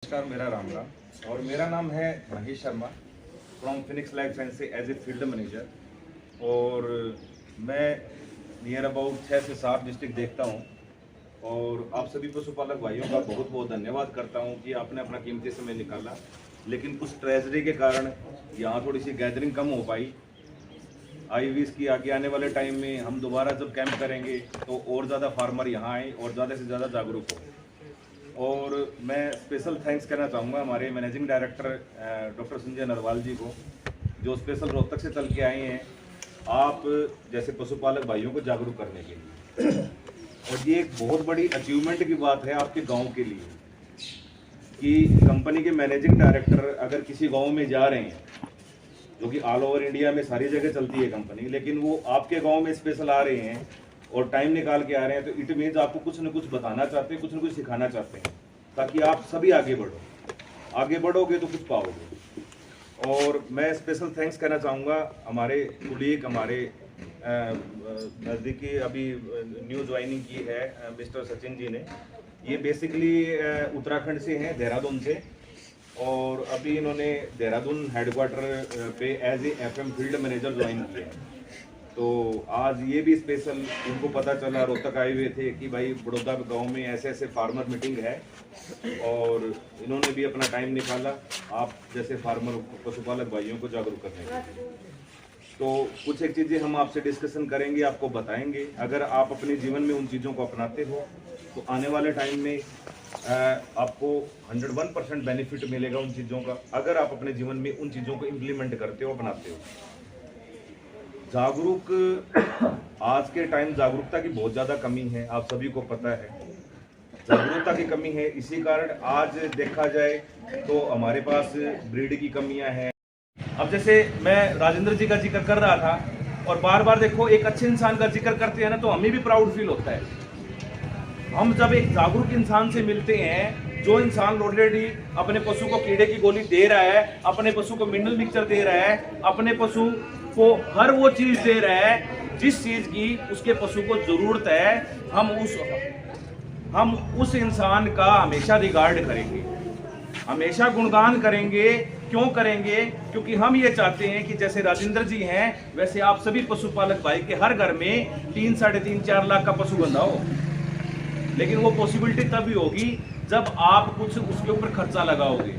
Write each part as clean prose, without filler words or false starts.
नमस्कार, मेरा राम राम और मेरा नाम है Mahesh Sharma from Phoenix life science से एज ए फील्ड मैनेजर। और मैं नियर अबाउट 6 से 7 डिस्ट्रिक्ट देखता हूँ और आप सभी पशुपालक भाइयों का बहुत बहुत धन्यवाद करता हूँ कि आपने अपना कीमती समय निकाला। लेकिन कुछ ट्रेजडी के कारण यहाँ थोड़ी सी गैदरिंग कम हो पाई। आई विश की आगे आने वाले टाइम में हम दोबारा जब कैंप करेंगे तो और ज़्यादा फार्मर यहाँ आए और ज़्यादा से ज़्यादा जागरूक हो। और मैं स्पेशल थैंक्स करना चाहूँगा हमारे managing director doctor Sanjay Narwal ji को, जो स्पेशल रोहतक से चल के आए हैं आप जैसे पशुपालक भाइयों को जागरूक करने के लिए। और ये एक बहुत बड़ी अचीवमेंट की बात है आपके गांव के लिए कि कंपनी के मैनेजिंग डायरेक्टर अगर किसी गांव में जा रहे हैं, जो कि ऑल ओवर इंडिया में सारी जगह चलती है कंपनी, लेकिन वो आपके गांव में स्पेशल आ रहे हैं और टाइम निकाल के आ रहे हैं, तो इट मीन्स आपको कुछ न कुछ बताना चाहते हैं, कुछ न कुछ सिखाना चाहते हैं ताकि आप सभी आगे बढ़ो। आगे बढ़ोगे तो कुछ पाओगे। और मैं स्पेशल थैंक्स करना चाहूँगा हमारे कुलीग, हमारे नज़दीकी अभी न्यू ज्वाइनिंग की है मिस्टर सचिन जी ने। ये बेसिकली उत्तराखंड से हैं, देहरादून से, और अभी इन्होंने देहरादून हेडक्वार्टर पे as a FM field manager join किया है। तो आज ये भी स्पेशल इनको पता चला, रोहतक आए हुए थे कि भाई बड़ौदा गांव में ऐसे ऐसे फार्मर मीटिंग है और इन्होंने भी अपना टाइम निकाला आप जैसे फार्मर पशुपालक भाइयों को जागरूक करने के लिए। तो कुछ एक चीज़ें हम आपसे डिस्कशन करेंगे, आपको बताएंगे। अगर आप अपने जीवन में उन चीज़ों को अपनाते हो तो आने वाले टाइम में आपको 101% बेनिफिट मिलेगा उन चीज़ों का, अगर आप अपने जीवन में उन चीज़ों को इम्प्लीमेंट करते हो, अपनाते हो। जागरूक आज के टाइम जागरूकता की बहुत ज़्यादा कमी है, आप सभी को पता है जागरूकता की कमी है। इसी कारण आज देखा जाए तो हमारे पास ब्रीड की कमियां हैं। अब जैसे मैं राजेंद्र जी का जिक्र कर रहा था और बार बार देखो एक अच्छे इंसान का जिक्र करते हैं ना तो हमें भी प्राउड फील होता है। हम जब एक जागरूक इंसान से मिलते हैं, जो इंसान ऑलरेडी अपने पशु को कीड़े की गोली दे रहा है, अपने पशु को मिनरल मिक्सचर दे रहा है, अपने पशु को हर वो चीज दे रहा है जिस चीज की उसके पशु को जरूरत है, हम उस इंसान का हमेशा रिगार्ड करेंगे, हमेशा गुणगान करेंगे। क्यों करेंगे? क्योंकि हम ये चाहते हैं कि जैसे राजेंद्र जी हैं वैसे आप सभी पशुपालक भाई के हर घर में 3, 3.5, 4 लाख का पशु बंधा हो। लेकिन वो पॉसिबिलिटी तभी होगी जब आप कुछ उसके ऊपर खर्चा लगाओगे।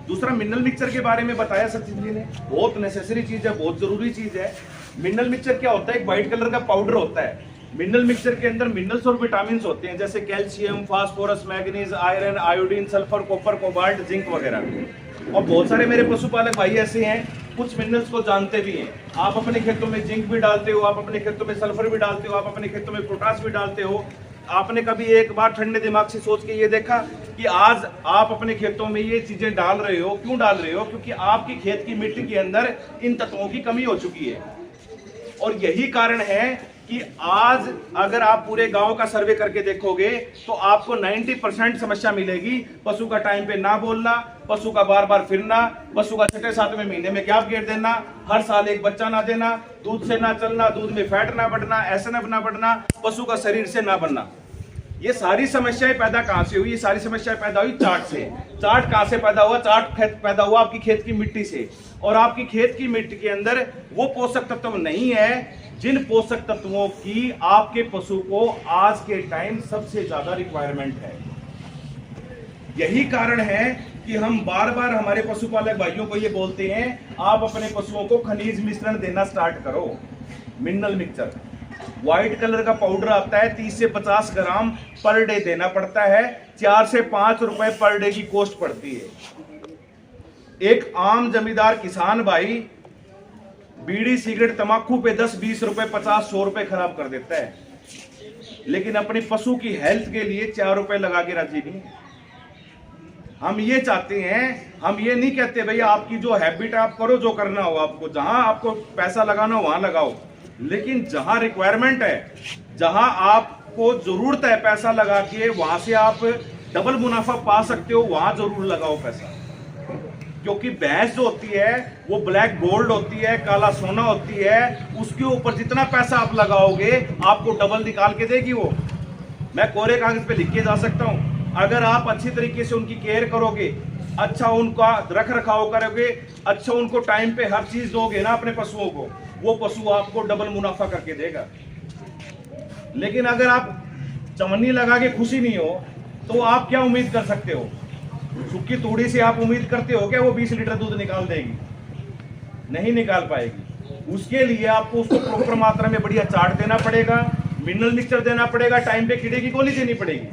दूसरा, मिनरल मिक्सचर के बारे में बताया सचिन जी ने, बहुत नेसेसरी चीज है, बहुत जरूरी चीज है। मिनरल मिक्सचर क्या होता है? एक व्हाइट कलर का पाउडर होता है। मिनरल मिक्सचर के अंदर मिनरल्स और विटामिन होते हैं, जैसे calcium, phosphorus, manganese, iron, iodine, sulphur, copper, cobalt, zinc वगैरह। और बहुत सारे मेरे पशुपालक भाई ऐसे हैं कुछ मिनरल्स को जानते भी हैं। आप अपने खेतों में जिंक भी डालते हो, आप अपने खेतों में सल्फर भी डालते हो, आप अपने खेतों में पोटास भी डालते हो। आपने कभी एक बार ठंडे दिमाग से सोच के ये देखा कि आज आप अपने खेतों में ये चीजें डाल रहे हो? क्यों डाल रहे हो? क्योंकि आपकी खेत की मिट्टी के अंदर इन तत्वों की कमी हो चुकी है। और यही कारण है कि आज अगर आप पूरे गांव का सर्वे करके देखोगे तो आपको 90% समस्या मिलेगी। पशु का टाइम पे ना बोलना, पशु का बार बार फिरना, पशु का 6-7वें महीने में गैप गिर देना, हर साल एक बच्चा ना देना, दूध से ना चलना, दूध में फैट ना बढ़ना, एसएनएफ ना बढ़ना, पशु का शरीर से ना बनना। ये सारी समस्याएं पैदा कहां से हुई? ये सारी समस्याएं पैदा हुई चार्ट से। चार्ट कहां से पैदा हुआ? चार्ट पैदा हुआ आपकी खेत की मिट्टी से। और आपकी खेत की मिट्टी के अंदर वो पोषक तत्व नहीं है जिन पोषक तत्वों की आपके पशु को आज के टाइम सबसे ज्यादा रिक्वायरमेंट है। यही कारण है कि हम बार बार हमारे पशुपालक भाइयों को ये बोलते हैं, आप अपने पशुओं को खनिज मिश्रण देना स्टार्ट करो। मिनरल मिक्सचर व्हाइट कलर का पाउडर आता है, 30 से 50 ग्राम पर डे देना पड़ता है। 4 से 5 रुपए पर डे की कॉस्ट पड़ती है। एक आम जमींदार किसान भाई बीड़ी, सिगरेट, तंबाकू पे 10, 20 रुपए, 50, 100 रुपए खराब कर देता है, लेकिन अपनी पशु की हेल्थ के लिए 4 रुपए लगा के राजी नहीं। हम ये चाहते हैं, हम ये नहीं कहते भैया आपकी जो हैबिट है आप करो, जो करना हो आपको, जहां आपको पैसा लगाना हो वहां लगाओ, लेकिन जहां रिक्वायरमेंट है, जहां आपको जरूरत है पैसा लगा के, वहां से आप डबल मुनाफा पा सकते हो, वहां जरूर लगाओ पैसा। क्योंकि भैंस जो होती है वो ब्लैक गोल्ड होती है, काला सोना होती है, उसके ऊपर जितना पैसा आप लगाओगे आपको डबल निकाल के देगी वो। मैं कोरे कागज पे लिख के जा सकता हूं। अगर आप अच्छी तरीके से उनकी केयर करोगे, अच्छा उनका रख रखाव करोगे, अच्छा उनको टाइम पे हर चीज दोगे ना अपने पशुओं को, वो पशु आपको डबल मुनाफा करके देगा। लेकिन अगर आप चमन्नी लगा के खुशी नहीं हो तो आप क्या उम्मीद कर सकते हो? सूखी तूड़ी से आप उम्मीद करते हो क्या वो 20 लीटर दूध निकाल देगी? नहीं निकाल पाएगी। उसके लिए आपको उसको प्रॉपर मात्रा में बढ़िया चाट देना पड़ेगा, मिनरल मिक्सचर देना पड़ेगा, टाइम पे कीड़े की गोली देनी पड़ेगी,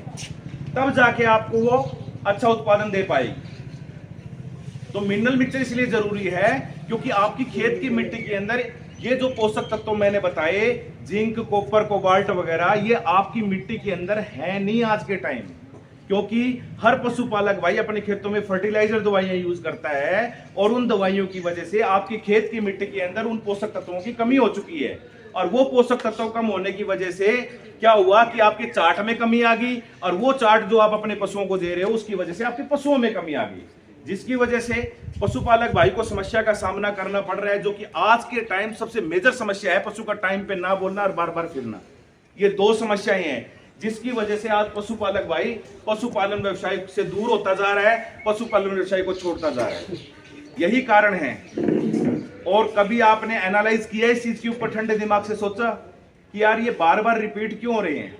तब जाके आपको वो अच्छा उत्पादन दे पाएगी। तो मिनरल मिक्सचर इसलिए जरूरी है क्योंकि आपकी खेत की मिट्टी के अंदर ये जो पोषक तत्व मैंने बताए, जिंक, कॉपर, कोबाल्ट वगैरह, ये आपकी मिट्टी के अंदर है नहीं आज के टाइम। क्योंकि हर पशुपालक भाई अपने खेतों में फर्टिलाइजर दवाइयां यूज करता है और उन दवाइयों की वजह से आपकी खेत की मिट्टी के अंदर उन पोषक तत्वों की कमी हो चुकी है। और वो पोषक तत्व कम होने की वजह से क्या हुआ कि आपके चाट में कमी आ गई, और वो चाट जो आप अपने पशुओं को दे रहे हो उसकी वजह से आपके पशुओं में कमी आ गई, जिसकी वजह से पशुपालक भाई को समस्या का सामना करना पड़ रहा है, जो कि आज के टाइम सबसे मेजर समस्या है। पशु का टाइम पे ना बोलना और बार बार फिरना, ये दो समस्याएं हैं जिसकी वजह से आज पशुपालक भाई पशुपालन व्यवसाय से दूर होता जा रहा है, पशुपालन व्यवसाय को छोड़ता जा रहा है। यही कारण है। और कभी आपने एनालाइज किया इस चीज के ऊपर, ठंडे दिमाग से सोचा कि यार ये बार बार रिपीट क्यों हो रहे हैं,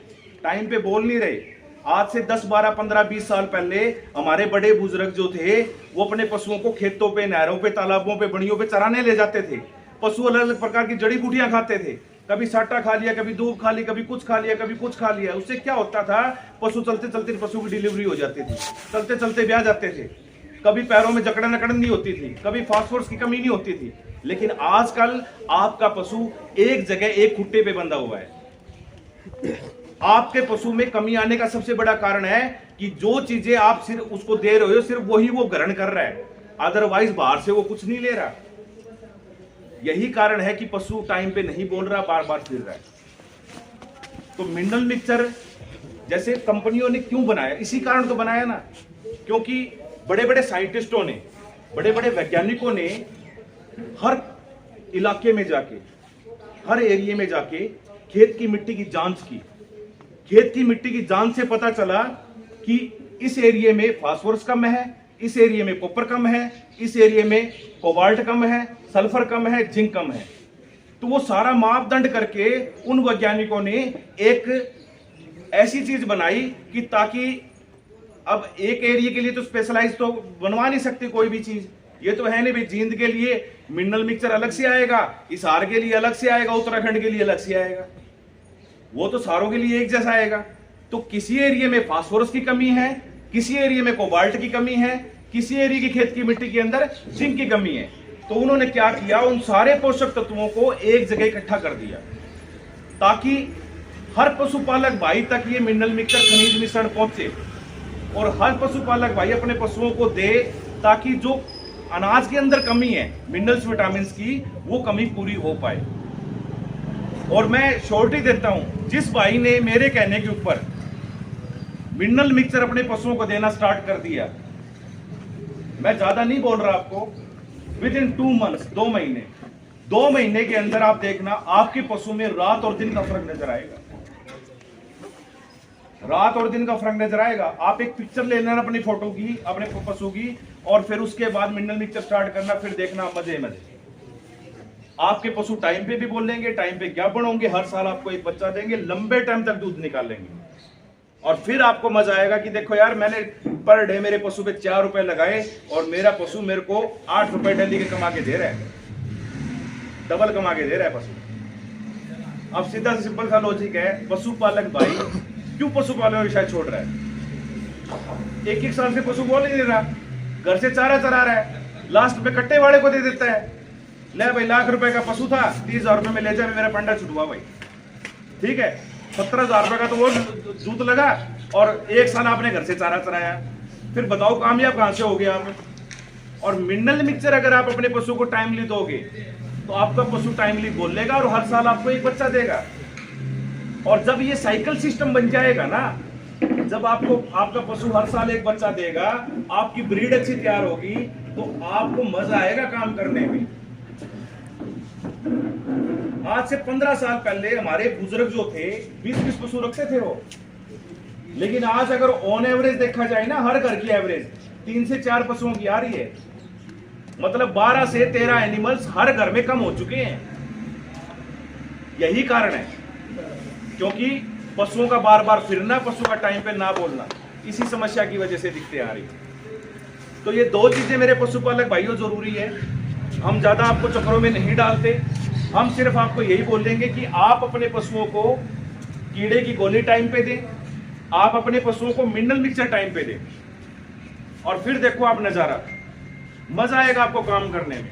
टाइम पे बोल नहीं रहे? आज से 10, 12, 15, 20 साल पहले हमारे बड़े बुजुर्ग जो थे वो अपने पशुओं को खेतों पे, नहरों पे, तालाबों पे, बड़ियों पे चराने ले जाते थे। पशु अलग अलग प्रकार की जड़ी बूटियां खाते थे, कभी साटा खा लिया, कभी दूब खा ली, कभी कुछ खा लिया, कभी कुछ खा लिया। उससे क्या होता था, पशु चलते चलते पशु की डिलीवरी हो जाती थी, चलते चलते ब्याह जाते थे, कभी पैरों में जकड़न अकड़न नहीं होती थी, कभी फास्फोरस की कमी नहीं होती थी। लेकिन आजकल आपका पशु एक जगह एक खुट्टे पे बंधा हुआ है। आपके पशु में कमी आने का सबसे बड़ा कारण है कि जो चीजें आप सिर्फ उसको दे रहे हो सिर्फ वही वो ग्रहण कर रहा है, अदरवाइज बाहर से वो कुछ नहीं ले रहा। यही कारण है कि पशु टाइम पे नहीं बोल रहा, बार बार फिर रहा है। तो मिनरल मिक्सचर जैसे कंपनियों ने क्यों बनाया, इसी कारण तो बनाया ना, क्योंकि बड़े बड़े साइंटिस्टों ने, बड़े बड़े वैज्ञानिकों ने हर इलाके में जाके, हर एरिया में जाके खेत की मिट्टी की जांच की। खेत की मिट्टी की जांच से पता चला कि इस एरिया में फास्फोरस कम है, इस एरिया में कॉपर कम है, इस एरिया में कोबाल्ट कम है, सल्फर कम है, जिंक कम है। तो वो सारा मापदंड करके उन वैज्ञानिकों ने एक ऐसी चीज बनाई कि ताकि अब एक एरिया के लिए तो स्पेशलाइज तो बनवा नहीं सकती कोई भी चीज, ये तो है नहीं भाई। जींद के लिए मिनरल मिक्सचर अलग से आएगा, हिसार के लिए अलग से आएगा, उत्तराखंड के लिए अलग से आएगा, वो तो सारों के लिए एक जैसा आएगा। तो किसी एरिया में फास्फोरस की कमी है, किसी एरिया में कोबाल्ट की कमी है, किसी एरिया की खेत की मिट्टी के अंदर जिंक की कमी है। तो उन्होंने क्या किया, उन सारे पोषक तत्वों को एक जगह इकट्ठा कर दिया ताकि हर पशुपालक भाई तक ये मिनरल मिक्सचर खनिज मिश्रण पहुंचे और हर पशुपालक भाई अपने पशुओं को दे, ताकि जो अनाज के अंदर कमी है मिनरल्स विटामिन की, वो कमी पूरी हो पाए। और मैं श्योरिटी देता हूं, जिस भाई ने मेरे कहने के ऊपर मिनरल मिक्सचर अपने पशुओं को देना स्टार्ट कर दिया, मैं ज्यादा नहीं बोल रहा आपको, विद इन 2 मंथ्स, 2 महीने के अंदर आप देखना आपके पशु में रात और दिन का फर्क नजर आएगा। रात और दिन का फर्क नजर आएगा। आप एक पिक्चर ले लेना अपनी फोटो की, अपने पशु की, और फिर उसके बाद मिनरल मिक्सचर स्टार्ट करना, फिर देखना मजे मजे। आपके पशु टाइम पे भी बोलेंगे, टाइम पे क्या बढ़ोगे, हर साल आपको एक बच्चा देंगे, लंबे टाइम तक दूध निकालेंगे। और फिर आपको मजा आएगा कि देखो यार, मैंने पर डे मेरे पशु पे 4 रुपए लगाए और मेरा पशु मेरे को 8 रुपए डेली के कमा के दे रहा है, डबल कमा के दे रहा है पशु। अब सीधा सा सिंपल सा लॉजिक है, पशुपालक भाई क्यों पशुपालन व्यवसाय छोड़ रहा है? 1-1 साल से पशु बोल ही नहीं रहा, घर से चारा चरा रहा है, लास्ट में कट्टे वाले को दे देता है, ले भाई लाख रुपए का पशु था, 30,000 रुपए में ले जा, मेरा पंडा छुटवा भाई, ठीक है। 17,000 रुपए का तो वो दूध लगा और 1 साल आपने घर से चारा चराया, फिर बताओ कामयाब कहां से हो गया आप? और मिनरल मिक्सचर अगर आप अपने पशु को टाइमली दोगे तो आपका पशु टाइमली बोलेगा और हर साल आपको एक बच्चा देगा। और जब ये साइकिल सिस्टम बन जाएगा ना, जब आपका पशु हर साल एक बच्चा देगा, आपकी ब्रीड अच्छी तैयार होगी, तो आपको मजा आएगा काम करने में। आज से 15 साल पहले हमारे बुजुर्ग जो थे 20-20 पशु रखते थे, वो लेकिन आज अगर ऑन एवरेज देखा जाए ना, हर घर की एवरेज 3 से 4 पशुओं की आ रही है। मतलब 12 से 13 एनिमल्स हर घर में कम हो चुके हैं। यही कारण है, क्योंकि पशुओं का बार बार फिरना, पशु का टाइम पे ना बोलना, इसी समस्या की वजह से दिक्कतें आ रही है। तो ये 2 चीजें मेरे पशुपालक भाइयों जरूरी है। हम ज्यादा आपको चक्रों में नहीं डालते, हम सिर्फ आपको यही बोल देंगे कि आप अपने पशुओं को कीड़े की गोली टाइम पे दें, आप अपने पशुओं को मिनरल मिक्सचर टाइम पे दें, और फिर देखो आप नजारा, मजा आएगा आपको काम करने में।